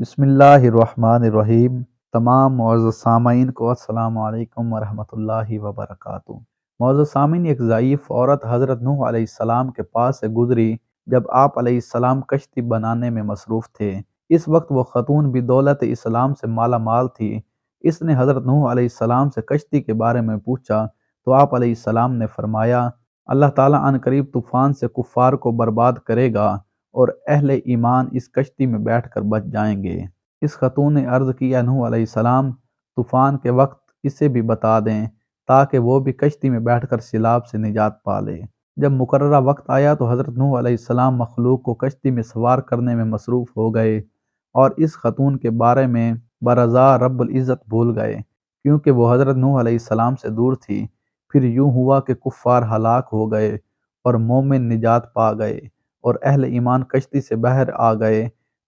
بسم اللہ الرحمن الرحیم۔ تمام معزز سامعین کو السلام علیکم ورحمۃ اللہ وبرکاتہ۔ معزز سامعین، ایک ضعیف عورت حضرت نوح علیہ السلام کے پاس سے گزری جب آپ علیہ السلام کشتی بنانے میں مصروف تھے۔ اس وقت وہ خاتون بھی دولت اسلام سے مالا مال تھی۔ اس نے حضرت نوح علیہ السلام سے کشتی کے بارے میں پوچھا تو آپ علیہ السلام نے فرمایا، اللہ تعالیٰ عنقریب قریب طوفان سے کفار کو برباد کرے گا اور اہل ایمان اس کشتی میں بیٹھ کر بچ جائیں گے۔ اس خاتون نے عرض کیا، نوح علیہ السلام طوفان کے وقت اسے بھی بتا دیں تاکہ وہ بھی کشتی میں بیٹھ کر سیلاب سے نجات پا لے۔ جب مقررہ وقت آیا تو حضرت نوح علیہ السلام مخلوق کو کشتی میں سوار کرنے میں مصروف ہو گئے اور اس خاتون کے بارے میں برضا رب العزت بھول گئے، کیونکہ وہ حضرت نوح علیہ السلام سے دور تھی۔ پھر یوں ہوا کہ کفار ہلاک ہو گئے اور مومن نجات پا گئے اور اہل ایمان کشتی سے باہر آ گئے۔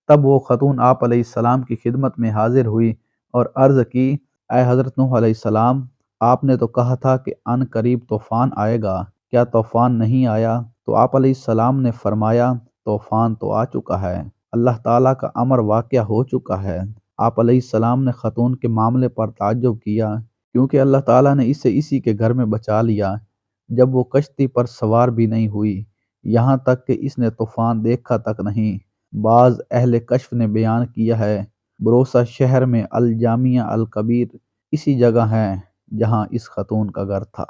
تب وہ خاتون آپ علیہ السلام کی خدمت میں حاضر ہوئی اور عرض کی، اے حضرت نوح علیہ السلام، آپ نے تو کہا تھا کہ عن قریب طوفان آئے گا، کیا طوفان نہیں آیا؟ تو آپ علیہ السلام نے فرمایا، طوفان تو آ چکا ہے، اللہ تعالیٰ کا امر واقع ہو چکا ہے۔ آپ علیہ السلام نے خاتون کے معاملے پر تعجب کیا، کیونکہ اللہ تعالیٰ نے اسے اسی کے گھر میں بچا لیا جب وہ کشتی پر سوار بھی نہیں ہوئی، یہاں تک کہ اس نے طوفان دیکھا تک نہیں۔ بعض اہل کشف نے بیان کیا ہے، بروسا شہر میں الجامعہ الکبیر اسی جگہ ہے جہاں اس خاتون کا گھر تھا۔